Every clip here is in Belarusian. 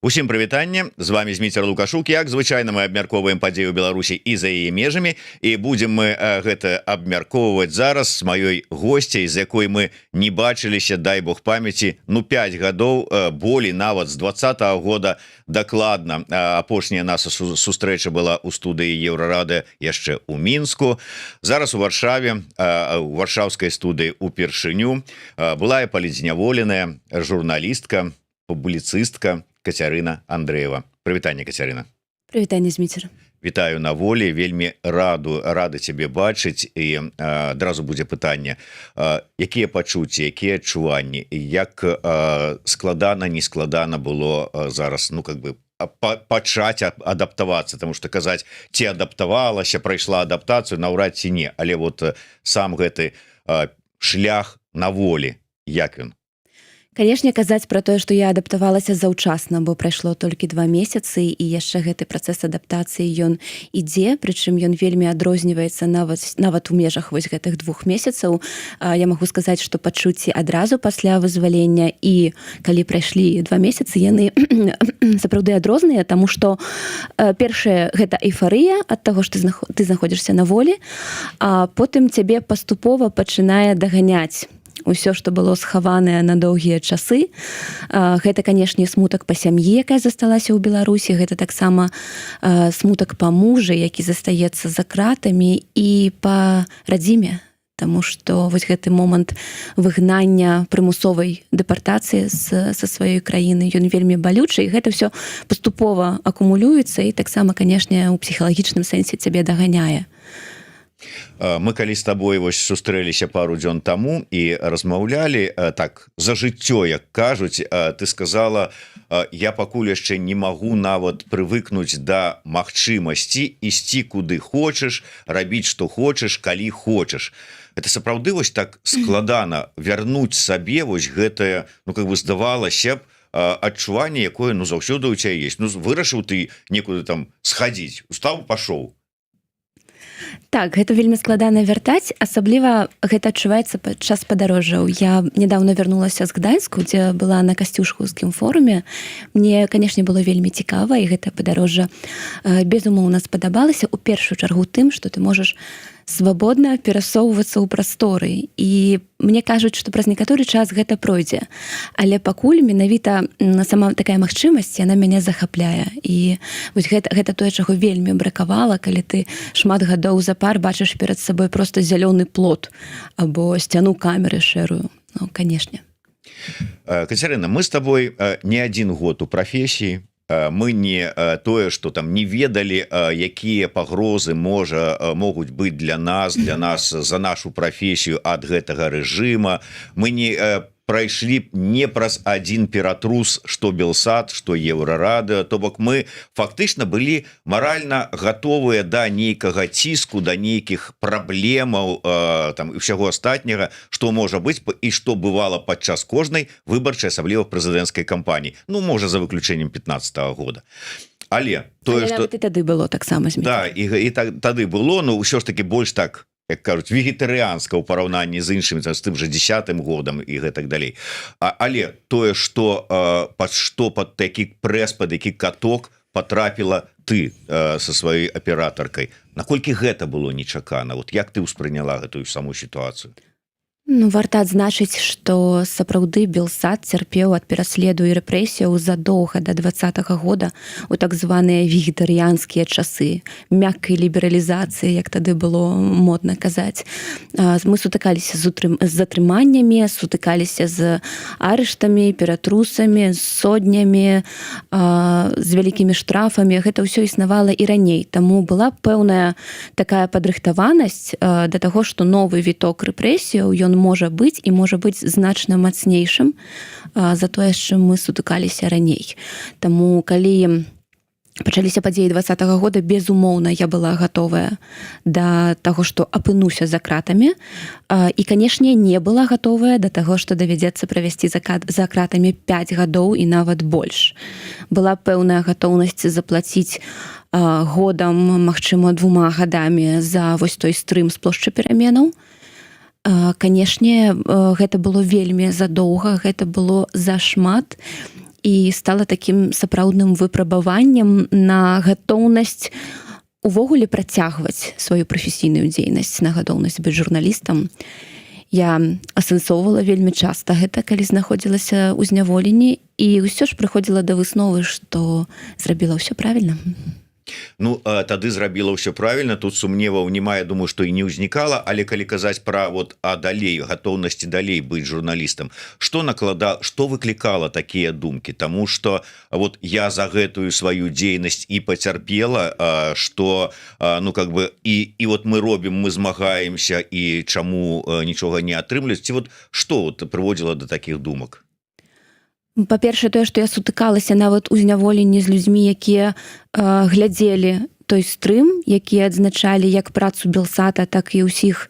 Усім прывітанне, з вами Зміцер Лукашук. Як звычайна мы абмяркоўваем падзею Беларусі і за яе межамі, і будзем мы гэта абмяркоўваць зараз з маёй госцяй, з якой мы не бачыліся, дай бог памяці, 5 гадоў, болей нават з 20-го года дакладна. Апошняя наша сустрэча была ў студыі Еўрарады яшчэ ў Мінску. Зараз у Варшаве, у варшаўскай студыі упершыню была палітзняволеная журналістка, публіцыстка Кацярына Андрэева. Прывітанне, Кацярына. Прывітанне, Зміцер. Вітаю на волі, вельмі рады цябе бачыць, і адразу будзе пытанне, якія пачуцці, якія адчуванні, як складана, не складана было зараз, пачаць адаптавацца, тому што казаць, ці адаптавалася, прайшла адаптацыю, наўрад ці не, але вот сам гэты шлях на волі, як ён? Канешне, казаць пра тое, што я адаптавалася заўчасна, бо прайшло толькі 2 месяцы, і яшчэ гэты працэс адаптацыі ён ідзе, прычым ён вельмі адрозніваецца нават у межах вось гэтых 2 месяцаў. Я магу сказаць, што пачуцці адразу пасля вызвалення і калі прайшлі 2 месяцы, яны сапраўды адрозныя, таму што першае гэта эйфарыя ад таго, што ты знаходзішся на волі, а потым цябе паступова пачынае даганяць усё, што было схаванае на доўгія часы. Гэта, канешне, смутак па сям'і, якая засталася ў Беларусі, гэта таксама смутак па мужы, які застаецца за кратамі, і па радзіме, таму што вось гэты момант выгнання прымусовай дэпартацыі са сваёй краіны, ён вельмі балючы, і гэта ўсё паступова акумулюецца, і таксама, канешне, у псіхалагічным сэнсе цябе даганяе. Мы калі з табой вось сустрэліся пару дзён таму і размаўлялі так за жыццё, як кажуць, ты сказала, я пакуль яшчэ не магу нават прывыкнуць да магчымасці ісці куды хочаш, рабіць што хочаш, калі хочаш. Это сапраўды вось так складана вярнуць сабе вось гэтае, здавалася б, адчуванне, якое заўсёды ў цябе ёсць. Вырашыў ты некуды там схадзіць, устаў, пашоў. Так, гэта вельмі складана вяртаць, асабліва гэта адчуваецца падчас падарожжаў. Я нядаўна вярнулася з Гданьску, дзе была на Касцюшкаўскім форуме. Мне, канешне, было вельмі цікава, і гэта падарожжа безумоўна спадабалася у першую чаргу тым, што ты можаш свабодна перасоўвацца ў прасторы. І мне кажуць, што праз некаторы час гэта пройдзе. Але пакуль менавіта сама такая магчымасць, яна мяне захапляе. І вось гэта тое, чаго вельмі бракавала, калі ты шмат гадоў запар бачыш перад сабой проста зялёны плот або сцяну камеры шэрую. Канешне. Кацярына, мы з табой не адзін год у прафесіі. Мы не тое, што там не ведалі, якія пагрозы могуць быць для нас за нашу прафесію ад гэтага рэжыма. Мы не прайшлі не праз адзін ператрус, што Белсат, што Еўрарада, то бок мы фактычна былі маральна гатовыя да нейкага ціску, да нейкіх праблемаў там і ўсяго астатняга, што можа быць і што бывала падчас кожнай выбарчай, асабліва прэзідэнцкай кампаніі. Можа, за выключэннем 15-го года. Але тое, што і тады было таксама зміцер. Да, і тады было, ўсё ж таки больш так, як кажуць, вегетарыянска ў параўнанні з іншымі, з тым жа 10-м годам і гэтак далей. Але тое, што пад такі прэс, пад які каток патрапіла ты са сваёй аператаркай, наколькі гэта было нечакана? Як ты ўспрыняла гэтую саму сітуацыю? Варта адзначыць, што сапраўды Белсат цярпеў ад пераследу і рэпрэсіяў задоўга да 20-го года у так званыя вегетарыянскія часы, мяккай лібералізацыі, як тады было модна казаць. Мы сутыкаліся з затрыманнямі, сутыкаліся з арыштамі, ператрусамі, з соднямі, з вялікімі штрафамі. Гэта ўсё існавала і раней. Таму была пэўная такая падрыхтаванасць да таго, што новы віток рэпрэсіяў, ён можа быць і можа быць значна мацнейшым за тое, з чым мы сутыкаліся раней. Таму, калі пачаліся падзеі 20-го года, безумоўна, я была гатовая да таго, што апынуся за кратамі. І, канешне, не была гатовая да таго, што давядзецца правесці за кратамі 5 гадоў і нават больш. Была пэўная гатоўнасць заплаціць годам, магчыма, 2 гадамі за вось той стрым з плошчы пераменаў. Канешне, гэта было вельмі задоўга, гэта было зашмат. і стала такім сапраўдным выпрабаваннем на гатоўнасць увогуле працягваць сваю прафесійную дзейнасць, на гатоўнасць быць журналістам. Я асэнсоўвала вельмі часта гэта, калі знаходзілася ў зняволенні, і ўсё ж прыходзіла да высновы, што зрабіла ўсё правільна. Ну тады зрабіла ўсё правільна, тут сумневаў няма, я думаю, што і не ўзнікала, але калі казаць пра далей гатоўнасці далей быць журналістам, што выклікала такія думкі, таму што я за гэтую сваю дзейнасць і пацярпела, што мы робім, мы змагаемся, і чаму нічога не атрымліваць, ці што прыводзіла да такіх думак? Па-першае, тое, што я сутыкалася нават у зняволенні з людзьмі, якія глядзелі той стрым, якія адзначалі як працу Белсата, так і ўсіх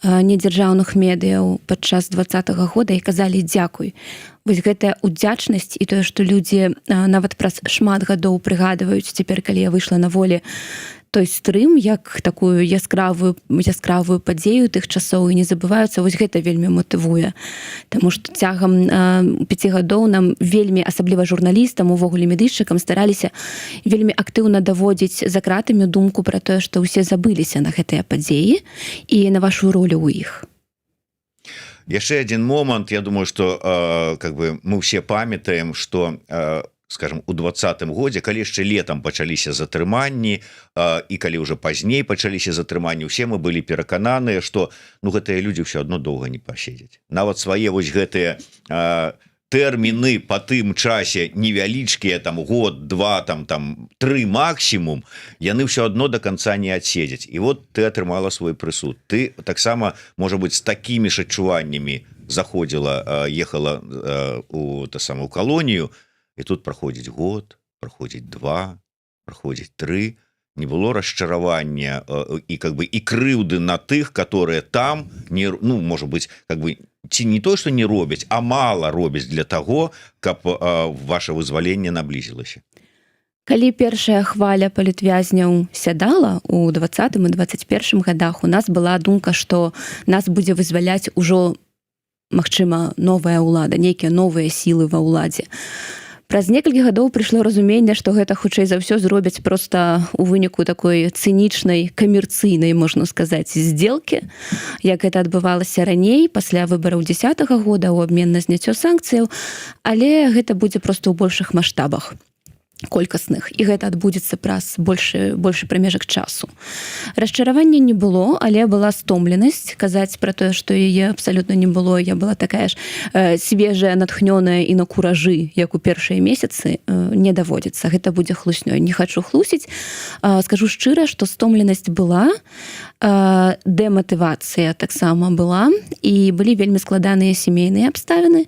недзяржаўных медыяў падчас 2020 года і казалі дзякуй. Вось гэтая удзячнасць і тое, што людзі нават праз шмат гадоў прыгадваюць цяпер, калі я выйшла на волі, той стрым як такую яскравую падзею тых часоў і не забываюцца, вось гэта вельмі матывуе. Таму што цягам 5 гадоў нам вельмі, асабліва журналістам, увогуле медыйшчыкам, стараліся вельмі актыўна даводзіць за кратамі думку пра тое, што ўсе забыліся на гэтыя падзеі і на вашу ролю ў іх. Яшчэ адзін момант, я думаю, што мы ўсе памятаем, што скажем, у 2020 годзе, калі яшчэ летам пачаліся затрыманні, і калі ўжо пазней пачаліся затрыманні, усе мы былі перакананыя, што гэтыя людзі ўсё адно доўга не паседзяць. Нават свае вось гэтыя тэрміны па тым часе невялічкія, год, два, тры максімум, яны ўсё адно до конца не адседзяць. І ты атрымала свой прысуд. Ты таксама, можа быць, з такімі ж адчуваннямі ехала у калонію, і тут праходзіць год, праходзіць 2, праходзіць 3, не было расчаравання і крыўды на тых, которые там, можа быць, ці не то, што не робяць, а мала робяць для таго, каб ваше вызваленне наблізілася. Калі першая хваля палітвязняў сядала у 20 і 21 годах, у нас была думка, што нас будзе вызваляць ужо, магчыма, новая ўлада, нейкія новыя сілы ва ўладзе. Праз некалькі гадоў прыйшло разуменне, што гэта хутчэй за ўсё зробяць проста у выніку такой цынічнай, камерцыйнай, можна сказаць, здзелкі, як гэта адбывалася раней, пасля выбараў 10-го года ў абмен на зняццё санкцыяў, але гэта будзе проста ў большых маштабах колькасных, і гэта адбудзецца праз большы прамежак часу. Расчаравання не было, але была стомленасць. Казаць пра тое, што яе абсалютна не было, я была такая ж свежая, натхнёная і на куражы, як у першыя месяцы, не даводзіцца. Гэта будзе хлуснёй. Не хачу хлусіць. Скажу шчыра, што стомленасць была, дэматывацыя таксама была, і былі вельмі складаныя сямейныя абставіны,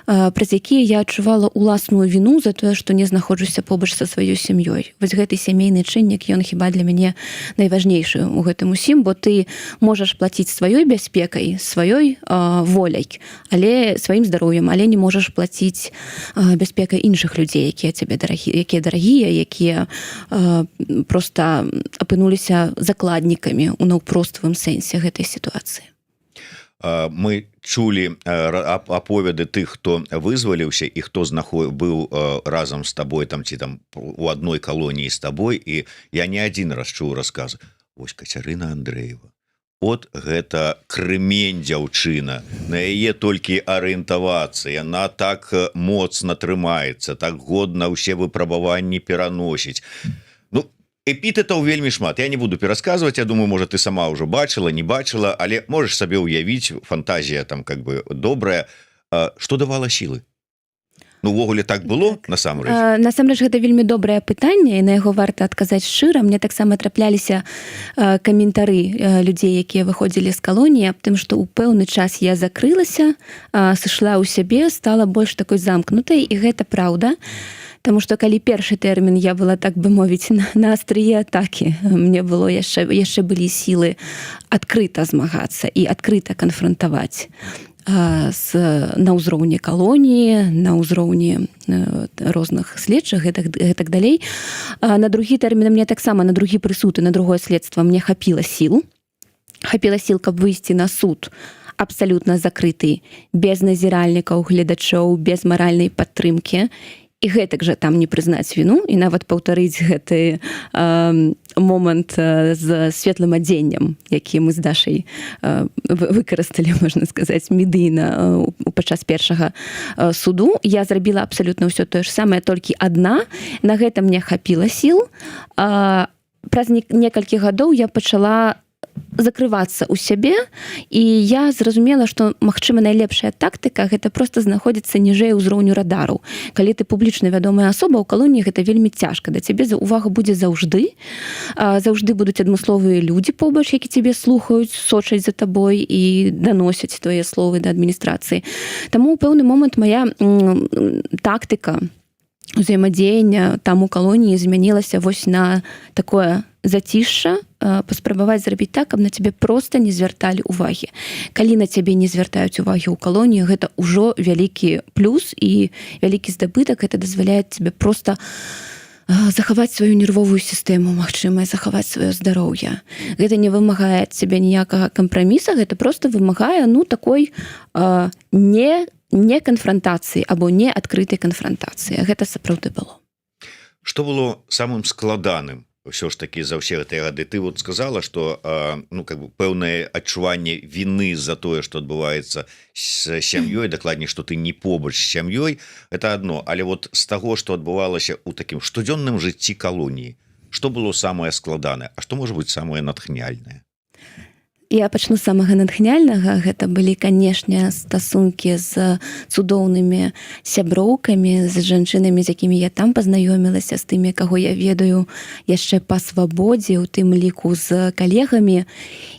праз якія я адчувала уласную віну за тое, што не знаходжуся побач са сваёй сям'ёй. Вось гэты сямейны чыннік, ён хіба для мяне найважнейшы ў гэтым усім, бо ты можаш плаціць сваёй бяспекай, сваёй воляй, але сваім здароўем, але не можаш плаціць бяспекай іншых людзей, якія дарагія, якія проста апынуліся закладнікамі ў наўпроставым сэнсе гэтай сітуацыі. Мы чулі аповеды тых, хто вызваліўся і хто быў разам з табой у адной калоніі з табой, і я не адзін раз чуў рассказ. Вось Кацярына Андрэева. Гэта крымень дзяўчына, на яе толькі арыентавацца, яна так моцна трымаецца, так годна ўсе выпрабаванні пераносіць. Эпітэтаў вельмі шмат. Я не буду перасказваць, я думаю, можа, ты сама ўжо бачыла, не бачыла, але можаш сабе ўявіць, фантазія добрая. Што давала сілы? Увогуле так было, насамрэч? Насамрэч, гэта вельмі добрае пытанне, і на яго варта адказаць шчыра. Мне таксама трапляліся каментары людзей, якія выходзілі з калоніі, аб тым, што ў пэўны час я закрылася, сышла ў сябе, стала больш такой замкнутай, і гэта праўда. Таму што калі першы тэрмін я была, так бы мовіць, на астрые атакі, мне было яшчэ былі сілы адкрыта змагацца і адкрыта канфрантаваць на ўзроўні калоніі, на ўзроўні розных следчых, гэтак далей. На другі тэрмін мне таксама, на другі прысуд і на другое следства мне хапіла сіл. Хапіла сіл, каб выйсці на суд абсалютна закрыты, без назіральнікаў, гледачоў, без маральнай падтрымкі. і гэтак жа там не прызнаць віну і нават паўтарыць гэты момант з светлым адзеннем, які мы з Дашай выкарысталі, можна сказаць, медыйна падчас першага суду. Я зрабіла абсалютна ўсё тое ж самае, толькі адна. На гэта мне хапіла сіл. Праз некалькі гадоў я пачала закрывацца ў сябе, і я зразумела, што, магчыма, найлепшая тактыка — гэта проста знаходзіцца ніжэй узроўню радару. Калі ты публічна вядомая асоба, у калоніі гэта вельмі цяжка. Да цябе увага будзе заўжды. Заўжды будуць адмысловыя людзі побач, які цябе слухаюць, сочаць за табой і даносяць твае словы да адміністрацыі. Таму ў пэўны момант моя тактыка ўзаемадзеяння там у калоніі змянілася вось на такое зацішша, паспрабаваць зрабіць так, каб на цябе проста не звярталі ўвагі. Калі на цябе не звяртаюць увагі ў калоніі, гэта ўжо вялікі плюс і вялікі здабытак. Гэта дазваляе цябе проста захаваць сваю нервовую сістэму, магчыма, захаваць сваё здароўе. Гэта не вымагае ад цябе ніякага кампраміса, гэта проста вымагае, такой не канфрантацыі або не адкрытай канфрантацыі. Гэта сапраўды было. Што было самым складаным ўсё ж такі за ўсе гэтыя гады? Ты вот сказала, што пэўнае адчуванне віны за тое, што адбываецца з сям'ёй, дакладней, што ты не побач з сям'ёй, это адно. Але вот з таго, што адбывалася ў такім штодзённым жыцці калоніі, што было самае складанае, а што можа быць самае натхняльнае? Я пачну з самага натхняльнага. Гэта былі, канешне, стасункі з цудоўнымі сяброўкамі, з жанчынамі, з якімі я там пазнаёмілася, з тымі, каго я ведаю яшчэ па свабодзе, у тым ліку з калегамі.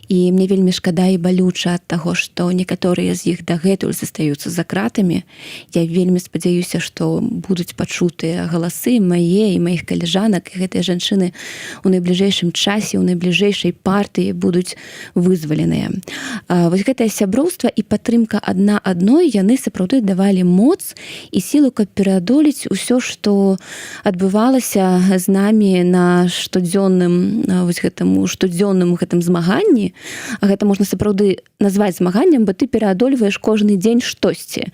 І мне вельмі шкада і балюча ад таго, што некаторыя з іх дагэтуль застаюцца за кратамі. Я вельмі спадзяюся, што будуць пачутыя галасы мае і маіх калежанак, і гэтыя жанчыны ў найбліжэйшым часе, ў найбліжэйшай партыі будуць вызваленыя. Вось гэтае сяброўства і падтрымка адна адной, яны сапраўды давалі моц і сілу, каб пераадолець усё, што адбывалася з намі на штодзённым гэтым змаганні. А гэта можна сапраўды назваць змаганнем, бо ты пераадольваеш кожны дзень штосьці.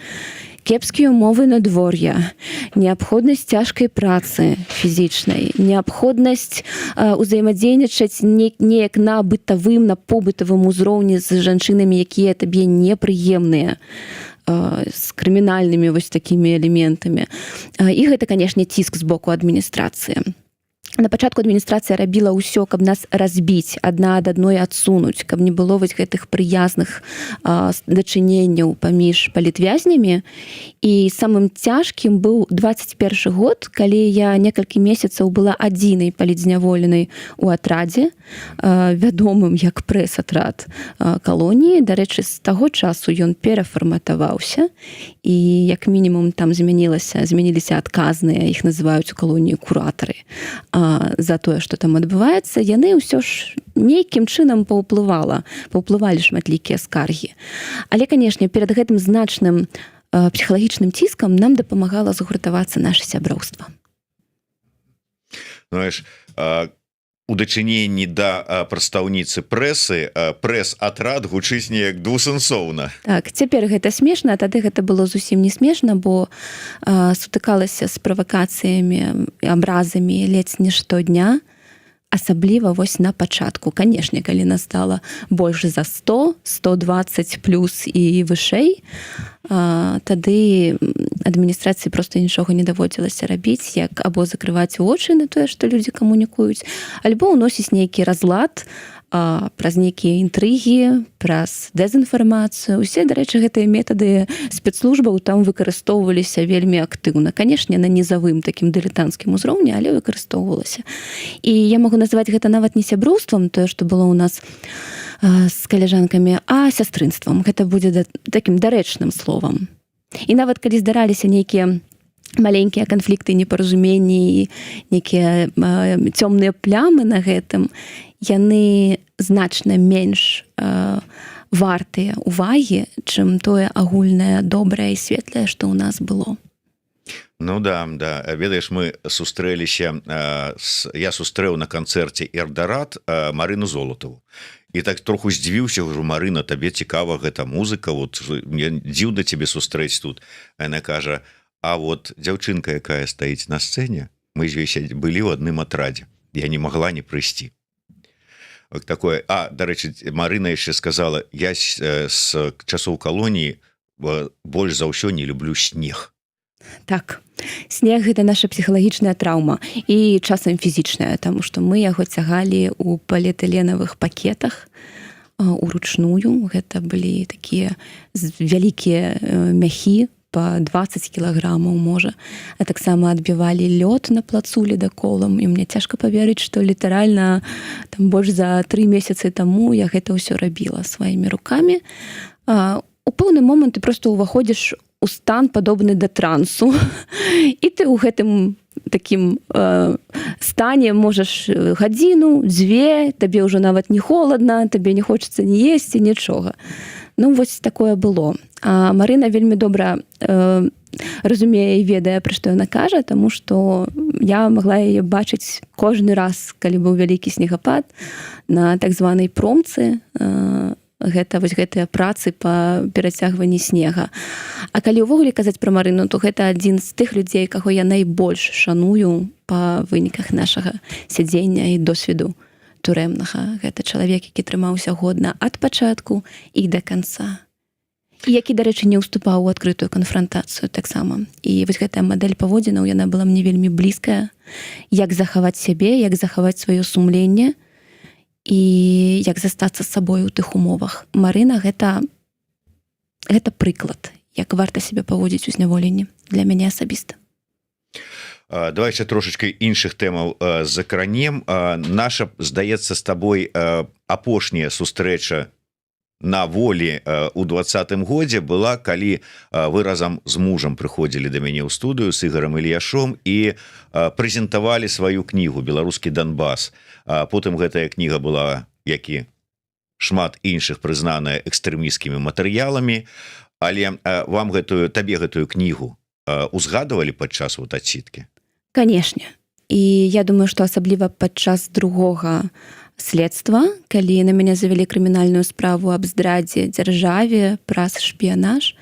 Кепскія ўмовы надвор'я, неабходнасць цяжкай працы фізічнай, неабходнасць узаемадзейнічаць неяк на бытавым, на побытавым узроўні з жанчынамі, якія табе непрыемныя, з крымінальнымі вось такімі элементамі. І гэта, канешне, ціск з боку адміністрацыі. На пачатку адміністрацыя рабіла ўсё, каб нас разбіць, адна ад адной адсунуць, каб не было вось гэтых прыязных дачыненняў паміж палітвязнямі. І самым цяжкім быў 21 год, калі я некалькі месяцаў была адзінай палітзняволенай у атрадзе, вядомым як прэс-атрад калоніі. Дарэчы, з таго часу ён перафарматаваўся, і як мінімум там змяніліся адказныя, іх называюць у калоніі куратары, за тое, што там адбываецца. Яны ўсё ж нейкім чынам паўплывалі шматлікія скаргі. Але, канешне, перад гэтым значным псіхалагічным ціскам нам дапамагала згуртавацца наша сяброўства. Знаеш, у дачыненні да прадстаўніцы прэсы, прэс-атрад гучыць неяк двусэнсоўна. Так, цяпер гэта смешна, а тады гэта было зусім не смешна, бо сутыкалася з правакацыямі, абразамі ледзь не штодня, асабліва вось на пачатку. Канешне, калі нас стала больш за 100, 120 плюс і вышэй, тады адміністрацыі проста нічога не даводзілася рабіць, як або закрываць вочы на тое, што людзі камунікуюць, альбо ўносіць нейкі разлад праз нейкія інтрыгі, праз дэзінфармацыю. Усе, дарэчы, гэтыя метады спецслужбаў там выкарыстоўваліся вельмі актыўна. Канешне, на нізавым такім дылетанцкім узроўні, але выкарыстоўвалася. І я магу назваць гэта нават не сяброўствам, тое, што было ў нас з каляжанкамі, а сястрынствам. Гэта будзе такім дарэчным словам. І нават калі здараліся нейкія маленькія канфлікты, непаразуменні, нейкія цёмныя плямы на гэтым, яны значна менш вартыя ўвагі, чым тое агульнае добрае і светлае, што ў нас было. Ну да, ведаеш, мы сустрэліся, я сустрэў на канцэрце «Эрдарат» Марыну Золатаву. І так троху здзівіўся, кажу: Марына, табе цікава гэта музыка, вот мне дзіўна цябе сустрэць тут. Яна кажа: А вот дзяўчынка, якая стаіць на сцэне, мы з ёй былі ў адным атрадзе, я не магла не прыйсці. Такое. Дарэчы, Марына яшчэ сказала, я з часоў калоніі больш за ўсё не люблю снег. Так, снег — гэта наша псіхалагічная траўма і часам фізічная, таму што мы яго цягалі ў паліэтыленавых пакетах уручную. Гэта былі такія вялікія мяхі па 20 кілаграмаў, можа. А таксама адбівалі лёд на плацу ледаколам, і мне цяжка паверыць, што літаральна там больш за 3 месяцы таму я гэта ўсё рабіла сваімі рукамі. У пэўны момант ты проста ўваходзіш у стан падобны да трансу, і ты ў гэтым такім стане можаш гадзіну, 2, табе ўжо нават не холадна, табе не хочацца ні есці, нічога. Ну, вось такое было. А Марына вельмі добра разумее і ведае, пра што яна кажа, таму што я магла яе бачыць кожны раз, калі быў вялікі снегапад, на так званай промцы, гэта вось гэтыя працы па перацягванні снега. А калі ўвогуле казаць пра Марыну, то гэта адзін з тых людзей, каго я найбольш шаную па выніках нашага сядзення і досведу турэмнага. Гэта чалавек, які трымаўся годна ад пачатку і да канца. І які, дарэчы, не ўступаў у адкрытую канфрантацыю таксама. І вось гэтая мадэль паводзінаў, яна была мне вельмі блізкая. Як захаваць сябе, як захаваць сваё сумленне і як застацца з сабой у тых умовах. Марына — гэта прыклад, як варта сябе паводзіць у зняволенні для мяне асабіста. Давай яшчэ трошачкай іншых тэмаў закранем. Наша, здаецца, з табой апошняя сустрэча на волі у 20-м годзе была, калі вы разам з мужам прыходзілі да мяне ў студыю з Ігарам Ільяшом і прэзентавалі сваю кнігу «Беларускі Донбас». Потым гэтая кніга была, як і шмат іншых, прызнаная экстрэмісцкімі матэрыяламі. Але табе гэтую кнігу узгадывалі падчас вот адсіткі? Канешне. І я думаю, што асабліва падчас другога следства, калі на мяне завялі крымінальную справу аб здрадзе дзяржаве праз шпіянаж,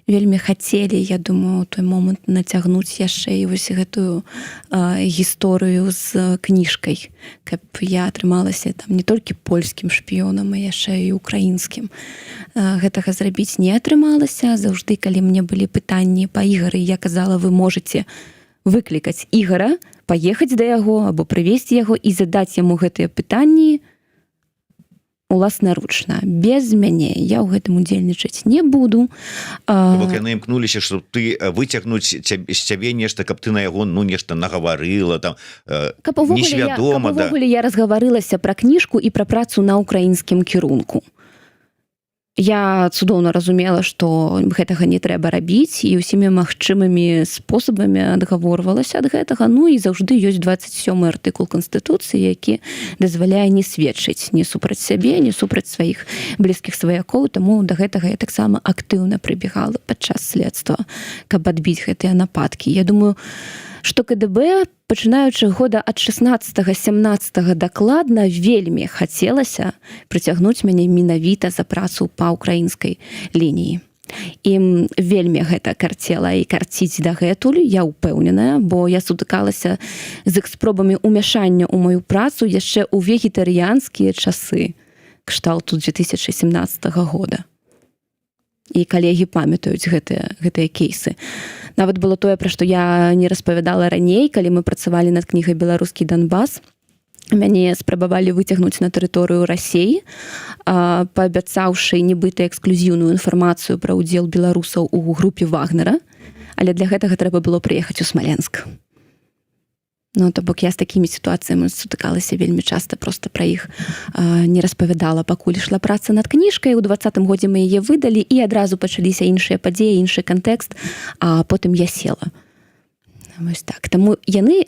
вельмі хацелі, я думаю, у той момант нацягнуць яшчэ і вось гэтую гісторыю з кніжкай, каб я атрымалася там не толькі польскім шпіёнам, а яшчэ і украінскім. Гэтага зрабіць не атрымалася. Заўжды, калі мне былі пытанні па Ігары, я казала, вы можаце выклікаць Ігара, паехаць да яго або прывесці яго і задаць яму гэтыя пытанні уласнаручна, без мяне. Я ў гэтым удзельнічаць не буду. Бок яны імкнуліся, што ты выцягнуць з цябе нешта, каб ты на яго нешта нагаварыла, там несвядома. Каб увогуле я разгаварылася пра кніжку і пра працу на ўкраінскім кірунку. Я цудоўна разумела, што гэтага не трэба рабіць, і ўсімі магчымымі спосабамі адгаворвалася ад гэтага. Ну і заўжды ёсць 27-й артыкул Канстытуцыі, які дазваляе не сведчыць ні супраць сябе, ні супраць сваіх блізкіх сваякоў. Таму да гэтага я таксама актыўна прыбегала падчас следства, каб адбіць гэтыя нападкі. Я думаю, што КДБ, пачынаючы года ад 16-17 дакладна, вельмі хацелася прыцягнуць мяне менавіта за працу па ўкраінскай лініі. Ім вельмі гэта карцела і карціць дагэтуль, я ўпэўненая, бо я сутыкалася з іх спробамі ўмяшання ў маю працу яшчэ ў вегетарыянскія часы, кшталту 2017 года. І калегі памятаюць гэтыя кейсы. Нават было тое, пра што я не распавядала раней, калі мы працавалі над кнігай «Беларускі Донбас». Мяне спрабавалі выцягнуць на тэрыторыю Расіі, паабяцаўшы нібыта эксклюзіўную інфармацыю пра ўдзел беларусаў у групе Вагнера, але для гэтага трэба было прыехаць у Смаленск. Ну, то бок я з такімі сітуацыямі сутыкалася вельмі часта, проста пра іх не распавядала, пакуль ішла праца над кніжкай. У 20-м годзе мы яе выдалі, і адразу пачаліся іншыя падзеі, іншы кантэкст, а потым я села. Вось так. Таму яны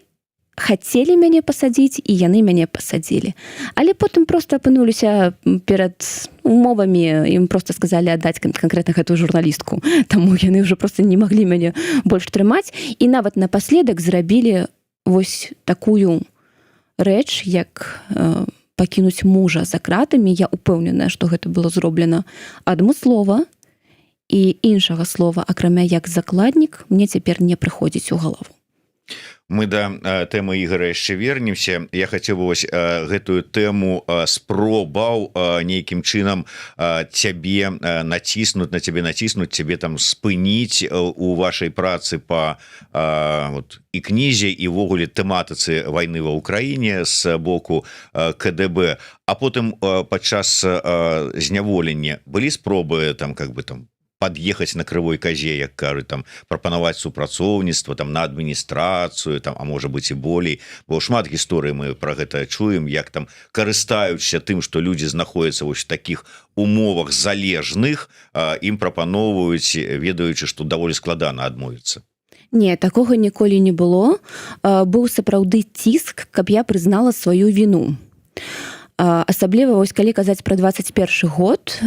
хацелі мяне пасадзіць, і яны мяне пасадзілі. Але потым проста апынуліся перад умовамі, ім проста сказалі аддаць канкрэтна гэтую журналістку. Таму яны ўжо проста не маглі мяне больш трымаць, і нават напаследак зрабілі вось такую рэч, як пакінуць мужа за кратамі. Я ўпэўненая, што гэта было зроблена адмыслова, і іншага слова акрамя як закладнік мне цяпер не прыходзіць у галаву. Мы да тэмы Ігора яшчэ вернемся. Я хацеў бы вось гэтую тэму спробаў нейкім чынам цябе націснуць, на цябе націснуць, цябе там спыніць у вашай працы па і кнізе і ўвогуле тэматыцы вайны ва ўкраіне з боку КДБ, а потым падчас зняволення былі спробы там как бы там подъехать на крывой козе, як кажуть, там прапанаваць супрацоўніцтва там на адміністрацыю, там, а можа быць і болей, бо шмат гісторый мы про гэта чуем, як там карыстаюцца тым, што людзі знаходзяцца вось в таких умовах залежных, ім прапаноўваюць, ведаючы, што даволі складана адмовіцца. Не, такога ніколі не было. Быў сапраўды ціск, каб я прызнала сваю віну. Асабліва, вось калі казаць пра 21 год,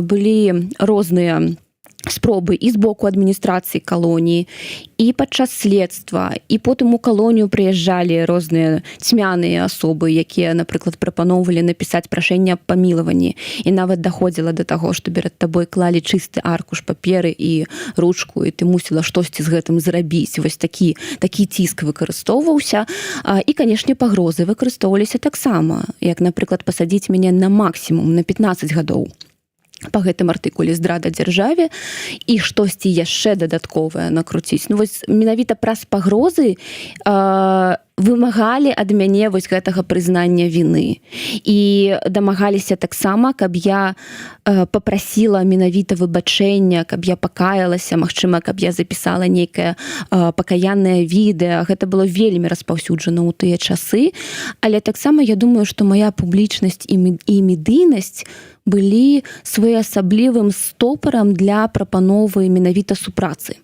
былі розныя спробы і з боку адміністрацыі калоніі, і падчас следства, і потым у калонію прыязджалі розныя цьмяныя асобы, якія, напрыклад, прапаноўвалі напісаць прашэнне аб памілаванні, і нават даходзіла да таго, што перад табой клалі чысты аркуш паперы і ручку, і ты мусіла штосьці з гэтым зрабіць. Вось такі ціск выкарыстоўваўся. І, канешне, пагрозы выкарыстоўваліся таксама, як, напрыклад, пасадзіць мяне на максімум на 15 гадоў па гэтым артыкуле здрада дзяржаве і штосьці яшчэ дадатковае накруціць. Ну вось менавіта праз пагрозы вымагалі ад мяне вось гэтага прызнання віны. І дамагаліся таксама, каб я папрасіла менавіта выбачэння, каб я пакаялася, магчыма, каб я запісала нейкае пакаяннае відэа. Гэта было вельмі распаўсюджана ў тыя часы, але таксама я думаю, што моя публічнасць і медыйнасць былі своеасаблівым стопарам для прапановы менавіта супрацы.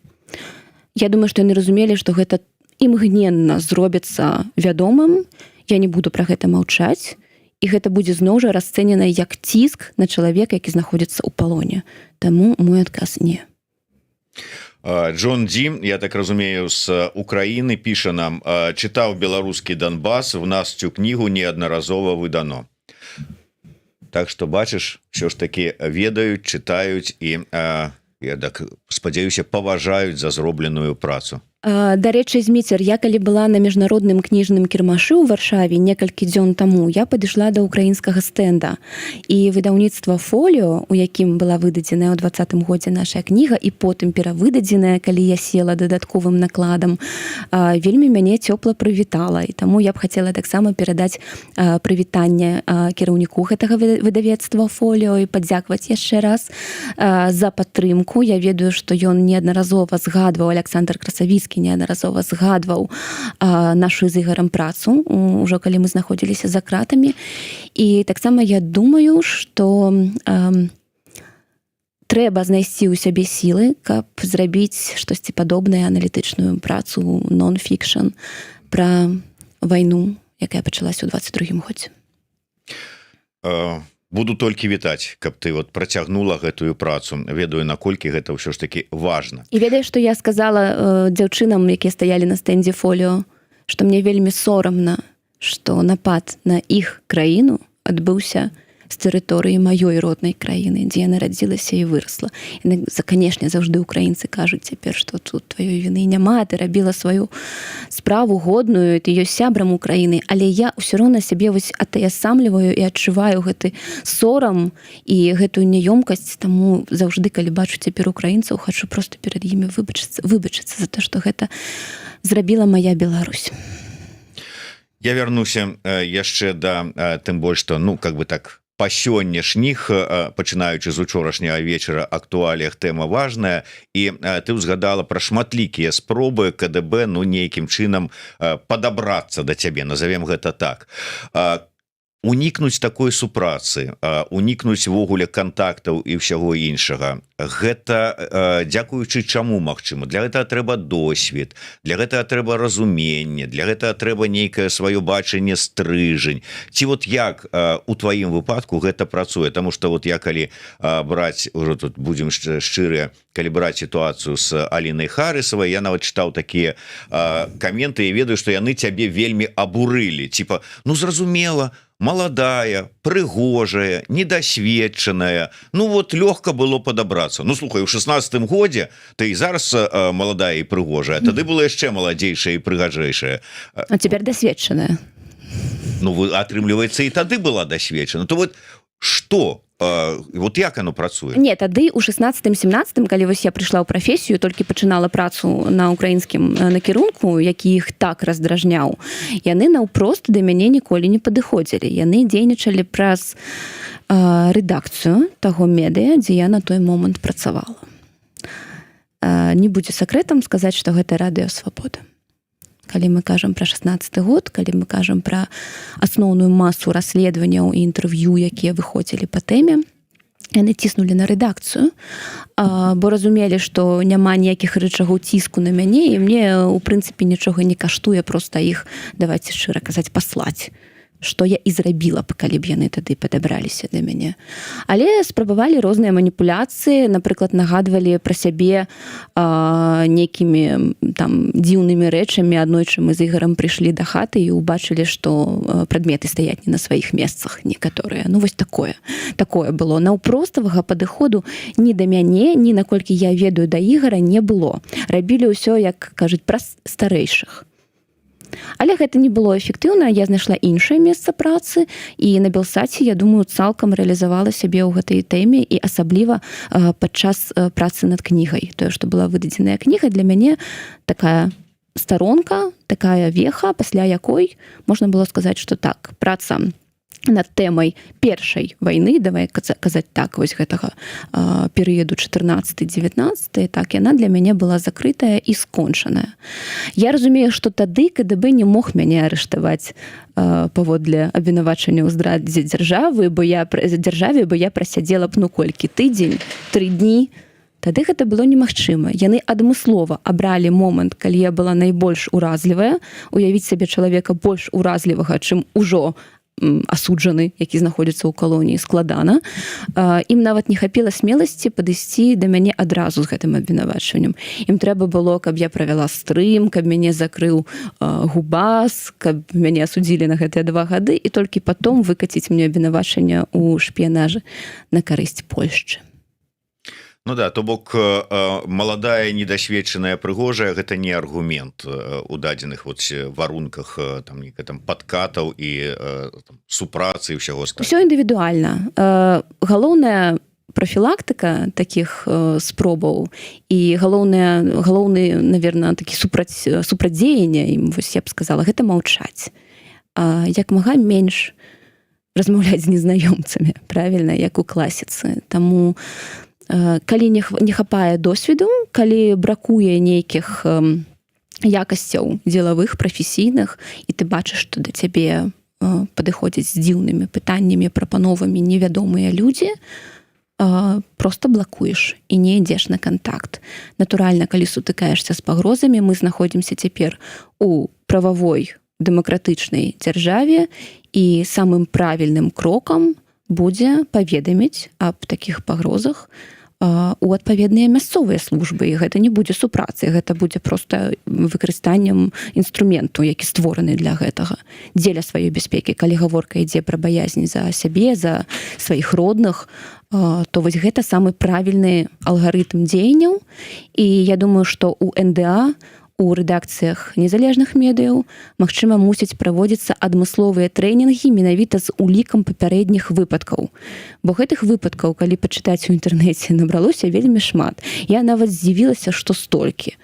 Я думаю, што яны разумелі, што гэта імгненна зробіцца вядомым, я не буду пра гэта маўчаць, і гэта будзе зноў жа расцэнена як ціск на чалавека, які знаходзіцца ў палоне. Таму мой адказ не. Джон Ді, я так разумею, з Украіны піша нам: чытаў беларускі Донбас, в нас цю кнігу неаднаразова выдано. Так што бачыш, все ж таки ведаюць, чытаюць і, я так спадзяюся, паважаюць за зробленую працу. Дарэчы, Зміцер, я калі была на міжнародным кніжным кірмашы ў Варшаве некалькі дзён таму, я падышла да украінскага стэнда. І выдаўніцтва «Фоліо», у якім была выдадзеная ў 2020 годзе наша кніга і потым перавыдадзеная, калі я села дадатковым накладам, вельмі мяне цёпла прывітала. І таму я б хацела таксама перадаць прывітанне кіраўніку гэтага выдавецтва «Фоліо» і падзякаваць яшчэ раз за падтрымку. Я ведаю, што ён неаднаразова згадваў, Александр Красавіцкі неаднаразова згадваў нашу з Ігарам працу, ужо калі мы знаходзіліся за кратамі. І таксама я думаю, што трэба знайсці ў сябе сілы, каб зрабіць штосьці падобнае, аналітычную працу, нон-фікшн пра вайну, якая пачалася ў 22 годзе. Буду толькі вітаць, каб ты вот працягнула гэтую працу. Ведаю, наколькі гэта ўсё ж таки важна. І ведаеш, што я сказала дзяўчынам, якія стаялі на стэндзе «Фоліо», што мне вельмі сорамна, што напад на іх краіну адбыўся з тэрыторыі маёй роднай краіны, дзе я нарадзілася і вырасла. І, канешне, заўжды украінцы кажуць цяпер, што тут тваёй віны няма, ты рабіла сваю справу годную, ты ёсць сябрам Украіны, але я ўсё роўна сябе вось атаясамліваю і адчуваю гэты сорам і гэтую няёмкасць, таму заўжды, калі бачу цяпер украінцаў, хачу проста перад імі выбачыцца за то, што гэта зрабіла моя Беларусь. Я вярнуся яшчэ да, тым больш, што, ну, как бы так, па сённяшніх, пачынаючы з учорашняга вечара, актуаліях тэма важная, і ты ўзгадала пра шматлікія спробы КДБ, ну, нейкім чынам падабрацца да цябе, назовем гэта так. Унікнуць такой супрацы, унікнуць ввогуле кантактаў і ўсяго іншага. Гэта дзякуючы чаму магчыма? Для гэтага трэба досвед, для гэтага трэба разуменне, для гэтага трэба нейкае сваё бачанне, стрыжань. Ці вот як у тваім выпадку гэта працуе? Таму што вот я калі браць, ужо тут будзем шчырыя, калі браць сітуацыю з Алінай Харысавай, я нават чытаў такія каменты і ведаю, што яны цябе вельмі абурылі. Типа, ну зразумела, маладая, прыгожая, недосведчаная. Ну вот лёгка было падабрацца. Ну слухай, у 16-м годзе ты і зараз маладая і прыгожая, тады была яшчэ маладзейшая і прыгажэйшая. А цяпер дасведчаная. Ну атрымліваецца, і тады была дасведчана. То вот што? Вот як оно працуе? Не, тады у 16-17, калі вось я прыйшла ў прафесію, толькі пачынала працу на украінскім накірунку, які іх так раздражняў, яны наўпрост да мяне ніколі не падыходзілі. Яны дзейнічалі праз рэдакцыю таго медыа, дзе я на той момант працавала. Не будзе сакрэтам сказаць, што гэта радыё Свабода. Калі мы кажам пра 16 год, калі мы кажам пра асноўную масу расследаванняў і інтэрв'ю, якія выходзілі па тэме, яны ціснулі на рэдакцыю, бо разумелі, што няма ніякіх рычагаў ціску на мяне, і мне, у прынцыпе, нічога не каштуе проста іх, давайце шчыра казаць, паслаць. Што я і зрабіла б, калі б яны тады падабраліся да мяне. Але спрабавалі розныя маніпуляцыі, напрыклад, нагадвалі пра сябе нейкімі там дзіўнымі рэчамі. Аднойчы мы з Ігарам прыйшлі да хаты і ўбачылі, што прадметы стаяць не на сваіх месцах некаторыя. Ну вось такое было. Наўпроставага падыходу ні да мяне, ні наколькі я ведаю да Ігара не было. Рабілі ўсё, як кажуць, праз старэйшых. Але гэта не было эфектыўна, я знайшла іншае месца працы, і на Белсаце, я думаю, цалкам рэалізавала сябе ў гэтай тэме, і асабліва падчас працы над кнігай. Тое, што была выдадзеная кніга, для мяне такая старонка, такая веха, пасля якой можна было сказаць, што так, праца над тэмай першай вайны, давай казаць так, вось гэтага перыяду 14-19, так, яна для мяне была закрытая і скончаная. Я разумею, што тады КДБ не мог мяне арыштаваць паводле абвінавачання ў здрадзе дзяржавы, бо я прасядзела б, ну колькі, тыдзень, 3 дні. Тады гэта было немагчыма. Яны адмыслова абралі момант, калі я была найбольш уразлівая, уявіць сабе чалавека больш уразлівага, чым ужо асуджаны, які знаходзіцца ў калоніі, складана. Ім нават не хапіла смеласці падысці да мяне адразу з гэтым абвінавачваннем. Ім трэба было, каб я правяла стрым, каб мяне закрыў губас, каб мяне асудзілі на гэтыя 2 гады, і толькі потом выкаціць мне абвінавачанне ў шпіянажы на карысць Польшчы. Ну да, то бок маладая, недасведчаная, прыгожая, гэта не аргумент у дадзеных вот варунках там падкатаў і супрацы і ўсяго астатняга. Усё індывідуальна. Галоўная профілактыка такіх спробаў і галоўны, наверное, такі супрадзеяння ім, вось я б сказала, гэта маўчаць. Як мага менш размаўляць з незнаёмцамі, правільна, як у класіцы. Таму калі не хапае досведу, калі бракуе нейкіх якасцяў дзелавых, прафесійных, і ты бачыш, што да цябе падыходзяць з дзіўнымі пытаннямі, прапановамі невядомыя людзі, проста блакуеш і не ідзеш на кантакт. Натуральна, калі сутыкаешся з пагрозамі, мы знаходзімся цяпер у прававой дэмакратычнай дзяржаве, і самым правільным крокам будзе паведаміць аб такіх пагрозах у адпаведныя мясцовыя службы, і гэта не будзе супрацай, гэта будзе проста выкарыстаннем інструменту, які створаны для гэтага, дзеля сваёй бяспекі. Калі гаворка ідзе пра баязнь за сябе, за сваіх родных, то вось гэта самы правільны алгарытм дзеянняў, і я думаю, што у НДА, у рэдакцыях незалежных медыяў, магчыма, мусяць праводзіцца адмысловыя трэнінгі менавіта з улікам папярэдніх выпадкаў. Бо гэтых выпадкаў, калі пачытаць у інтэрнэце, набралося вельмі шмат. Я нават здзівілася, што столькі.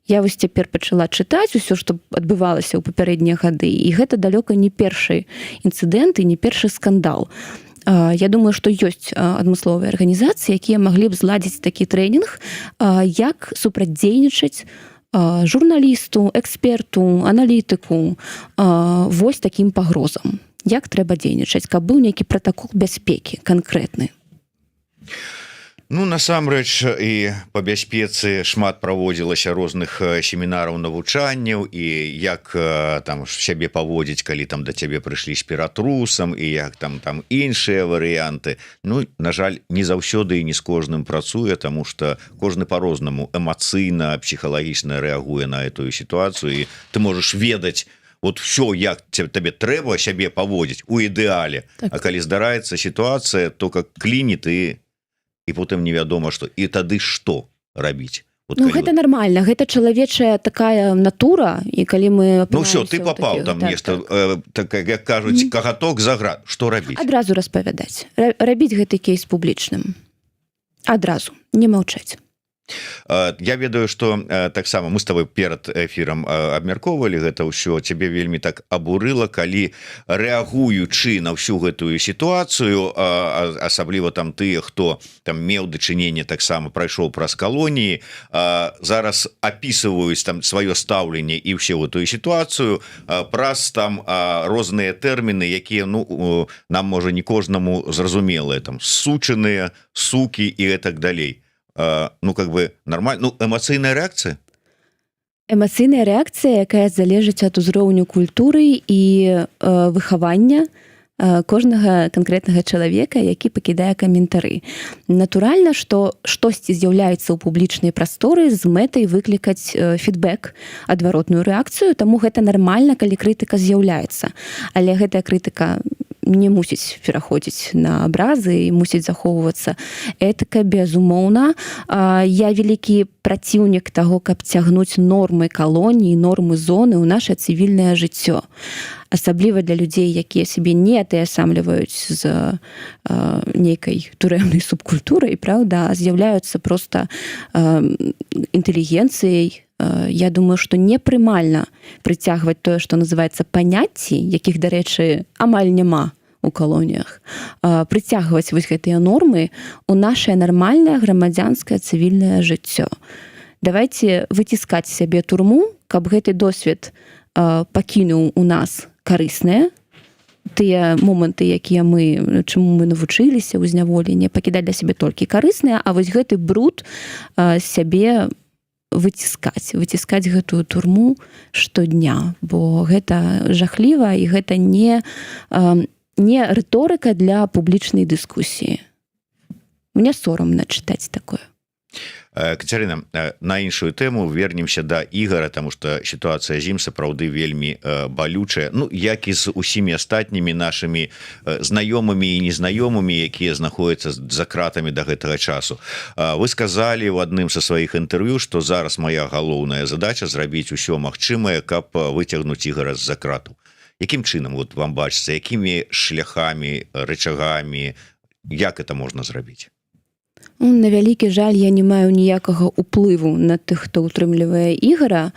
Я вось цяпер пачала чытаць усё, што адбывалася ў папярэднія гады, і гэта далёка не першы інцыдэнт і не першы скандал. Я думаю, што ёсць адмысловыя арганізацыі, якія маглі б зладзіць такі трэнінг, як супрацьдзейнічаць журналісту, эксперту, аналітыку вось такім пагрозам. Як трэба дзейнічаць, каб быў нейкі пратакол бяспекі канкрэтны? Ну, насамрэч, і па бяспецы шмат праводзілася розных семінараў, навучанняў, і як там сябе паводзіць, калі там да цябе прыйшлі з піратрусам, і як там іншыя варыянты. Ну, на жаль, не заўсёды і не з кожным працуе, таму што кожны па-рознаму эмацыйна, псіхалагічна рэагуе на этую сітуацыю, і ты можаш ведаць вот все як табе трэба сябе паводзіць у ідэале, Так. а калі здараецца сітуацыя, то как клініт і потым невядома што, і тады што рабіць. Вот Ну, калі гэта нармальна, гэта чалавечая такая натура, і калі мы Ну все, апынаемся ты ў попал такіх- там так, нешта, так. так як кажуць, кагаток за град. Што рабіць? Адразу распавядаць, рабіць гэты кейс публічным. Адразу, не маўчаць. Я ведаю, што таксама мы з тобой перад эфірам абмяркоўвалі гэта ўсё, цябе вельмі так абурыла, калі рэагуючы на ўсю гэтую сітуацыю, асабліва там тыя, хто там меў дачыненне, таксама прайшоў праз калоніі, зараз апісваюць там сваё стаўленне і ўсе гэтую сітуацыю праз там розныя тэрміны, якія нам можа не кожнаму зразумелыя, там сучаныя, сукі і гэтак далей. Как бы нормально, эмацыйная рэакцыя? Эмацыйная рэакцыя, якая залежыць ад узроўню культуры і выхавання кожнага канкрэтнага чалавека, які пакідае каментары. Натуральна, што штосьці з'яўляецца ў публічнай прасторы з мэтай выклікаць фідбэк, адваротную рэакцыю, таму гэта нармальна, калі крытыка з'яўляецца. Але гэтая крытыка не мусіць пераходзіць на абразы і мусіць захоўвацца этыка, безумоўна. Я вялікі праціўнік таго, каб цягнуць нормы калоніі, нормы зоны ў наше цывільнае жыццё. Асабліва для людзей, якія сябе не атаясамліваюць з нейкай турэмнай субкультурай, праўда, з'яўляюцца проста інтэлігенцыяй. Я думаю, што непрымальна прыцягваць тое, што называецца паняцці, якіх, дарэчы, амаль няма у калоніях, прыцягваць вось гэтыя нормы у нашае нармальнае грамадзянскае цывільнае жыццё. Давайце выціскаць сябе турму, каб гэты досвед пакінуў у нас карысныя, тыя моманты, якія чаму мы навучыліся ў зняволенні, пакідаць для сябе толькі карысныя, а вось гэты бруд сябе выціскаць гэтую турму штодня, бо гэта жахліва і гэта не рыторыка для публічнай дыскусіі. Мне сорамна чытаць такое. Кацярына, на іншую тэму вернемся да Ігара, таму што сітуацыя з ім сапраўды вельмі балючая, як і з усімі астатнімі нашымі знаёмымі і незнаёмымі, якія знаходзяцца за кратамі да гэтага часу. Вы сказалі ў адным са сваіх інтэрв'ю, што зараз моя галоўная задача зрабіць усё магчымае, каб выцягнуць Ігара з-за кратаў. Якім чынам вам бачыцца, якімі шляхамі, рычагамі, як это можна зрабіць? На вялікі жаль, я не маю ніякага ўплыву на тых, хто ўтрымлівае Ігара,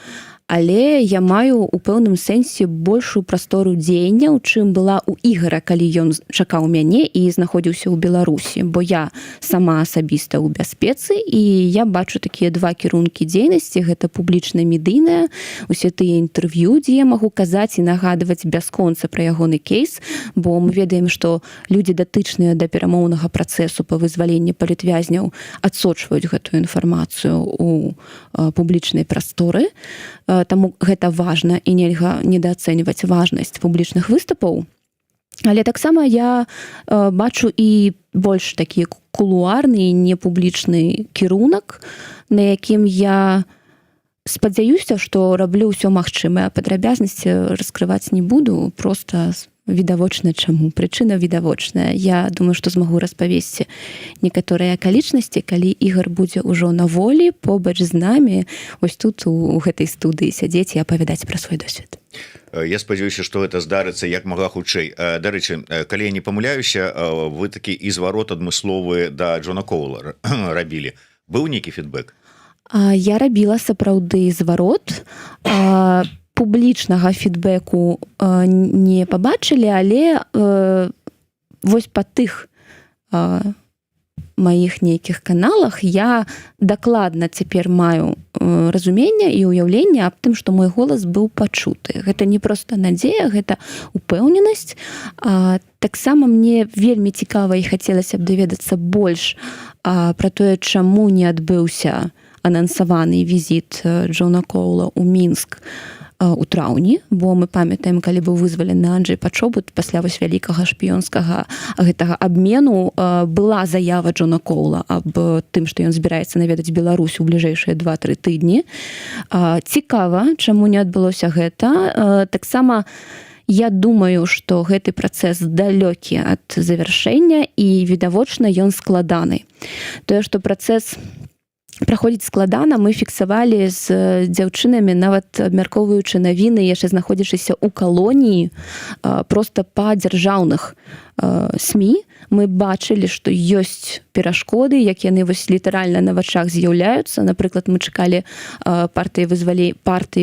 але я маю у пэўным сэнсе большую прастору дзеяння, у чым была ў Ігара, калі ён чакаў мяне і знаходзіўся ў Беларусі, бо я сама асабіста ў бяспецы, і я бачу такія два кірункі дзейнасці, гэта публічна-медыйная, усе тыя інтэрв'ю, дзе я магу казаць і нагадваць бясконца пра ягоны кейс, бо мы ведаем, што людзі датычныя да перамоўнага працэсу па вызваленні палітвязняў адсочваюць гэтую інфармацыю ў публічнай прасторы. Таму гэта важна і нельга недаацэньваць важнасць публічных выступаў. Але таксама я бачу і больш такі кулуарны, непублічны кірунак, на якім я спадзяюся, што раблю ўсё магчымае. Падрабязнасці раскрываць не буду, проста відавочна чаму. Прычына відавочная. Я думаю, што змагу распавесці некаторыя акалічнасці, калі Ігар будзе ўжо на волі, побач з намі, ось тут у гэтай студыі сядзець і апавядаць пра свой досвед. Я спадзяюся, што гэта здарыцца як мага хутчэй. Дарэчы, калі я не памыляюся, вы такі і зварот адмысловы да Джона Коула рабілі. Быў нейкі фідбэк? Я рабіла сапраўды зварот. Публічнага фідбэку не пабачылі, але вось па тых маіх нейкіх каналах я дакладна цяпер маю разуменне і ўяўленне аб тым, што мой голас быў пачуты. Гэта не проста надзея, гэта упэўненасць. Таксама мне вельмі цікава і хацелася б даведацца больш пра тое, чаму не адбыўся анансаваны візіт Джона Коула ў Мінск у траўні, бо мы памятаем, калі быў вызвалены Анджэй Пачобут пасля вось вялікага шпіёнскага гэтага абмену, была заява Джона Коула аб тым, што ён збіраецца наведаць Беларусь у бліжэйшыя 2-3 тыдні. Цікава, чаму не адбылося гэта. Таксама я думаю, што гэты працэс далёкі ад завяршэння і відавочна ён складаны. Тое, што працэс праходзіць складана, мы фіксавалі з дзяўчынамі, нават абмяркоўваючы навіны, яшчэ знаходзячыся ў калоніі, проста па дзяржаўных СМІ, мы бачылі, што ёсць перашкоды, як яны вось літаральна на вачах з'яўляюцца. Напрыклад, мы чакалі партыі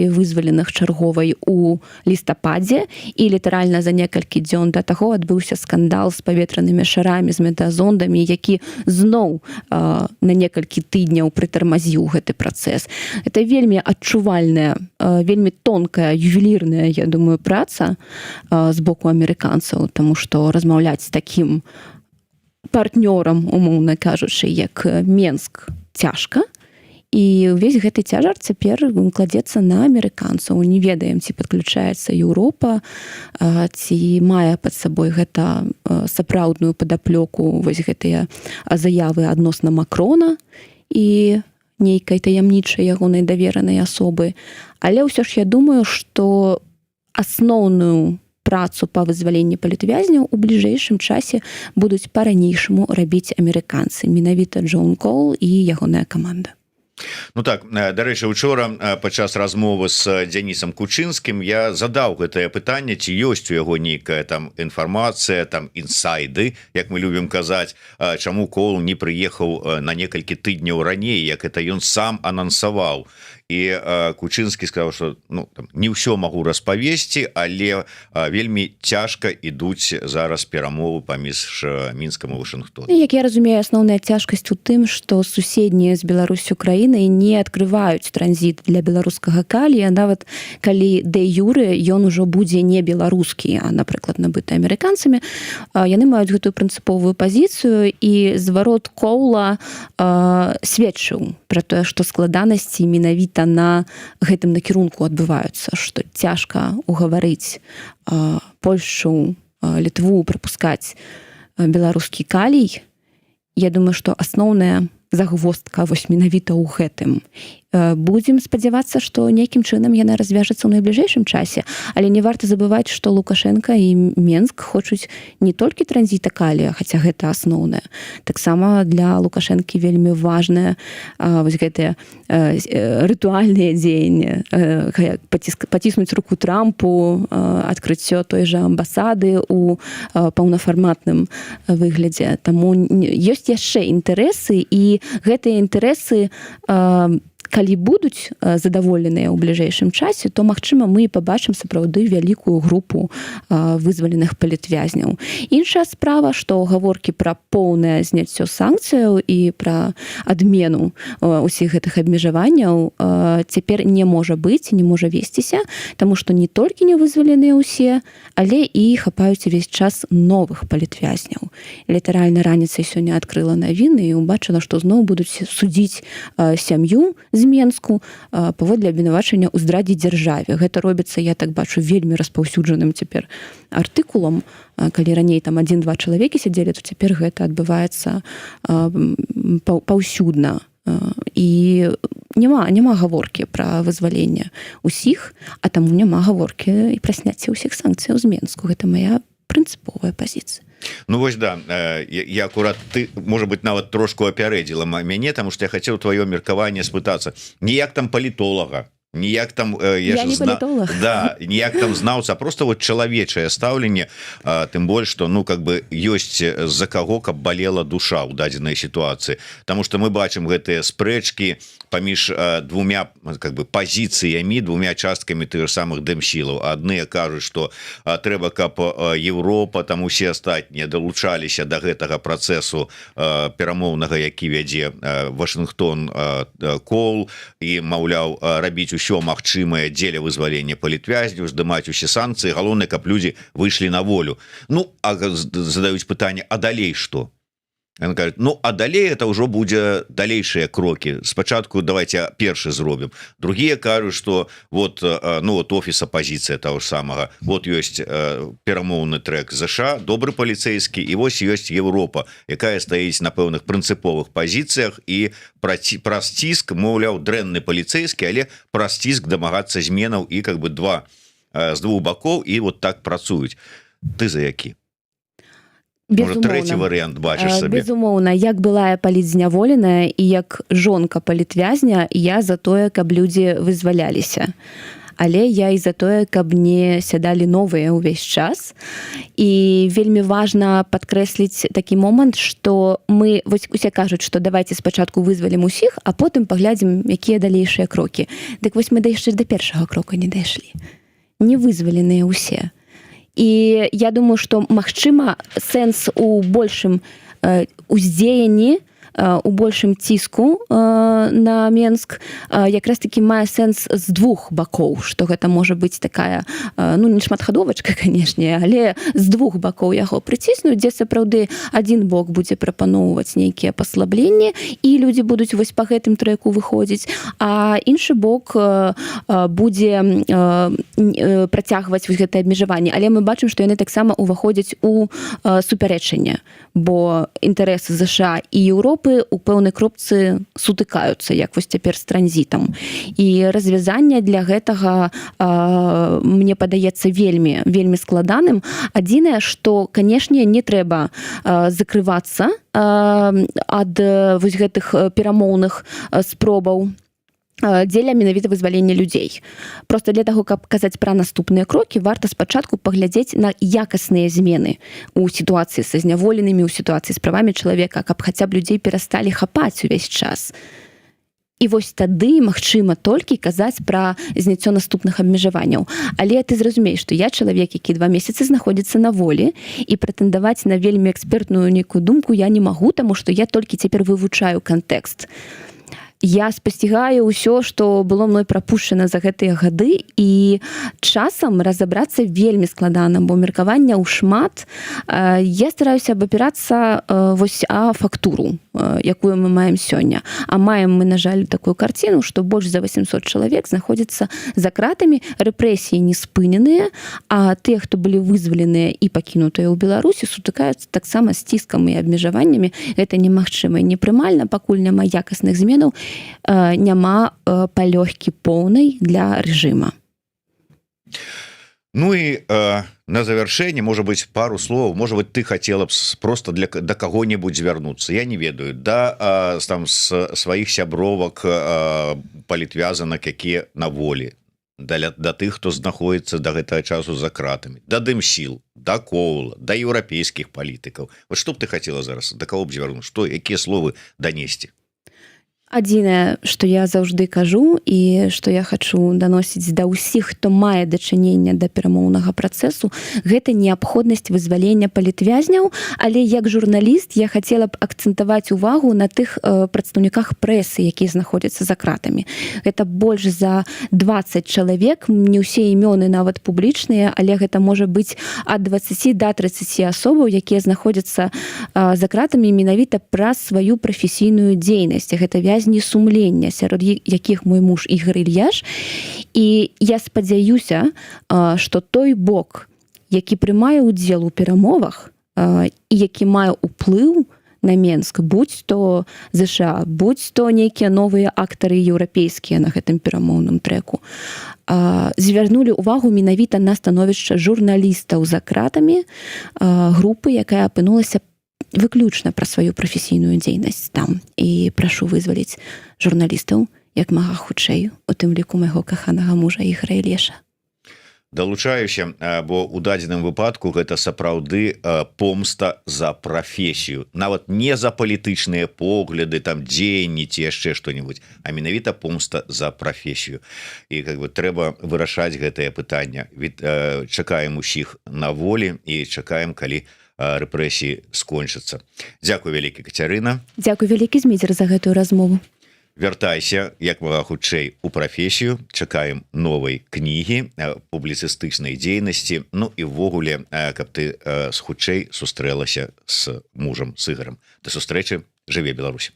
вызваленых чарговай у лістападзе, і літаральна за некалькі дзён да таго адбыўся скандал з паветранымі шарамі, з метазондамі, які зноў на некалькі тыдняў прытармазіў гэты працэс. Это вельмі адчувальная, вельмі тонкая, ювелірная, я думаю, праца з боку амерыканцаў, таму што размаўляць з такім партнёрам, умоўна кажучы, як Менск, цяжка. І ўвесь гэты цяжар цяпер кладзецца на амерыканцаў. Не ведаем, ці падключаецца Еўропа, ці мае пад сабой гэта сапраўдную падаплёку вось гэтыя заявы адносна Макрона і нейкай таямнічай ягонай даверанай асобы. Але ўсё ж я думаю, што асноўную працу па вызваленні палітвязняў у бліжэйшым часе будуць па-ранейшаму рабіць амерыканцы, менавіта Джон Коул і ягоная каманда. Ну так, дарэчы, учора падчас размовы з Дзянісам Кучынскім я задаў гэтае пытанне, ці ёсць у яго нейкая там інфармацыя, там інсайды, як мы любім казаць, чаму Коул не прыехаў на некалькі тыдняў раней, як это ён сам анансаваў. І Кучынскі сказаў, што не ўсё магу распавесці, але вельмі цяжка ідуць зараз перамовы паміж Мінскам і Вашынгтонам. Як я разумею, асноўная цяжкасць у тым, што суседнія з Беларусю краіны не адкрываюць транзіт для беларускага калія, нават калі дэ-юрэ ён ужо будзе не беларускі, а, напрыклад, набыты амерыканцамі. Яны маюць гэтую прынцыповую пазіцыю, і зварот Коула сведчыў пра тое, што складанасці менавіта на гэтым накірунку адбываюцца, што цяжка угаварыць Польшчу, Літву прапускаць беларускі калій. Я думаю, што асноўная загвоздка вось менавіта ў гэтым. Будзем спадзявацца, што нейкім чынам яна развяжацца ў найбліжэйшым часе, але не варта забываць, што Лукашенка і Менск хочуць не толькі транзіта калія, хаця гэта асноўнае. Таксама для Лукашэнкі вельмі важнае вось гэтыя рытуальныя дзеянні, паціснуць руку Трампу, адкрыццё той жа амбасады ў паўнафарматным выглядзе. Таму ёсць яшчэ інтарэсы, і гэтыя інтарэсы калі будуць задаволеныя ў бліжэйшым часе, то, магчыма, мы пабачым сапраўды вялікую групу вызваленых палітвязняў. Іншая справа, што гаворкі пра поўнае зняццё санкцыяў і пра адмену ўсіх гэтых абмежаванняў цяпер не можа быць, не можа весціся, таму што не толькі не вызваленыя ўсе, але і хапаюць увесь час новых палітвязняў. Літаральна раніцай сёння адкрыла навіны і убачыла, што зноў будуць судзіць сям'ю з Менску паводле абвінавачання ў здрадзе дзяржаве. Гэта робіцца, я так бачу, вельмі распаўсюджаным цяпер артыкулам. Калі раней там 1-2 чалавекі сядзелі, то цяпер гэта адбываецца паўсюдна. І няма гаворкі пра вызваленне ўсіх, а таму няма гаворкі і пра сняцце ўсіх санкцыяў з Менску. Гэта моя прынцыповая пазіцыя. Ну вось да, я акурат ты, можа быть, нават трошку апярэдзіла мяне, таму што я хацеў тваё меркаванне спытацца, ніяк там палітолага, ніяк там я не палітолог. Да, ніяк там знаўца, просто вот чалавечае стаўленне, тым больш што как бы ёсць з-за каго каб балела душа ў дадзенай сітуацыі, таму што мы бачым гэтыя спрэчкі паміж двумя как бы пазіцыямі, двумя часткамі тых самых дэмсілаў. Адныя кажуць, што трэба, каб Еўропа, там усе астатнія далучаліся да гэтага працэсу перамоўнага, які вядзе Вашынгтон, Коул, і, маўляў, рабіць усё магчымае дзеля вызвалення палітвязняў, здымаць усе санкцыі, галоўнае, каб людзі выйшлі на волю. Ну, а задаюць пытанне, а далей што? Ён кажа, ну а далей это ўжо будзе далейшыя крокі. Спачатку давайте першы зробім. Другія кажуць, што вот ну вот офіс апозіцыя того ж самага. Вот ёсць перамоўны трэк ЗША, добры паліцейскі, і вось ёсць Еўропа, якая стаіць на пэўных прынцыповых пазіцыях і праз ціск, маўляў, дрэнны паліцейскі, але праз ціск дамагацца зменаў і как бы з двух бакоў і вот так працуюць. Ты за які? Может, трэці варыянт бачыш сабе? Безумоўна, як была я палітзняволеная і як жонка палітвязня, я за тое, каб людзі вызваляліся. Але я і за тое, каб не сядалі новыя ўвесь час. І вельмі важна падкрэсліць такі момант, што мы, вось усе кажуць, што давайте спачатку вызвалім усіх, а потым паглядзім, якія далейшыя крокі. Дык вось мы яшчэ да першага крока не дайшлі. Не вызваленыя ўсе. І я думаю, што магчыма сэнс у большым уздзеянні, у большым ціску на Менск якраз таки мае сэнс з двух бакоў, што гэта можа быць такая, ну не шматхадовачка, канешне, але з двух бакоў яго прыціснуць, дзе сапраўды адзін бок будзе прапаноўваць нейкія паслабленні і людзі будуць вось па гэтым трэку выходзіць, а іншы бок будзе працягваць вось гэтае абмежаванне. Але мы бачым, што яны таксама ўваходзяць у супярэчанне, бо інтарэсы ЗША і Еўропы у пэўнай кропцы сутыкаюцца, як вось цяпер з транзітам. І развязанне для гэтага мне падаецца вельмі складаным. Адзінае, што, канешне, не трэба закрывацца ад вось гэтых перамоўных спробаў дзеля менавіта вызвалення людзей. Просто для таго, каб казаць пра наступныя крокі, варта спачатку паглядзець на якасныя змены у сітуацыі са зняволенымі, у сітуацыі з правамі чалавека, каб хаця б людзей перасталі хапаць увесь час. І вось тады магчыма толькі казаць пра зняццё наступных абмежаванняў. Але ты зразумееш, што я чалавек, які 2 месяцы знаходзіцца на волі, і прэтэндаваць на вельмі экспертную нейкую думку я не магу, таму што я толькі цяпер вывучаю кантэкст. Я спасцігаю ўсё, што было мной прапушчана за гэтыя гады, і часам разабрацца вельмі складана, бо меркаванняў шмат. Я стараюся абапірацца вось фактуру, якую мы маем сёння. А маем мы, на жаль, такую карціну, што больш за 800 чалавек знаходзяцца за кратамі, рэпрэсіі не спыненыя, а тыя, хто былі вызваленыя і пакінутыя ў Беларусі, сутыкаюцца таксама з ціскам і абмежаваннямі. Гэта немагчыма і непрымальна, пакуль няма якасных зменаў, няма палёгкі поўнай для рэжыма. Ну і на завяршэнне, можа быць, пару словаў. Можа быць, ты хацела б просто да каго-небудзь звярнуцца, я не ведаю, да там з сваіх сябровак палітвязанак, якія на волі, да тых, хто знаходіцца да гэтага часу за кратамі, да Дымсіл, да Коўла, да еўрапейскіх палітыкаў. Вот што б ты хацела зараз, да каго б звярнуць, што, якія словы данесці? Адзінае, што я заўжды кажу і што я хачу даносіць да ўсіх, хто мае дачыненне да перамоўнага працэсу, гэта неабходнасць вызвалення палітвязняў, але як журналіст я хацела б акцэнтаваць увагу на тых прадстаўніках прэсы, якія знаходзяцца за кратамі. Гэта больш за 20 чалавек, не ўсе імёны нават публічныя, але гэта можа быць ад 20 да 30 асобаў, якія знаходзяцца за кратамі менавіта праз сваю прафесійную дзейнасць. Гэта вязні сумлення, сярод якіх мой муж Ігор Ільяш. І я спадзяюся, што той бок, які прымае ўдзел у перамовах і які мае ўплыў на Менск, будь то ЗША, будь то нейкія новыя актары еўрапейскія на гэтым перамоўным трэку, звярнулі ўвагу менавіта на становішча журналістаў за кратамі групы, якая апынулася выключна пра сваю прафесійную дзейнасць там. І прашу вызваліць журналістаў як мага хутчэй, у тым ліку майго каханага мужа Ігора Ільяша. Далучаюся, бо ў дадзеным выпадку гэта сапраўды помста за прафесію. Нават не за палітычныя погляды, там дзеянні ці яшчэ што-небудзь, а менавіта помста за прафесію. І как бы трэба вырашаць гэтае пытанне. Чакаем усіх на волі і чакаем, калі рэпрэсіі скончацца. Дзякуй вялікі, Кацярына. Дзякуй вялікі, Зміцер, за гэтую размову. вяртайся як мага хутчэй у прафесію, чакаем новай кнігі, публіцыстычнай дзейнасці, ну і ўвогуле, каб ты хутчэй сустрэлася з мужам, з Ігарам. Да сустрэчы, жыве Беларусь.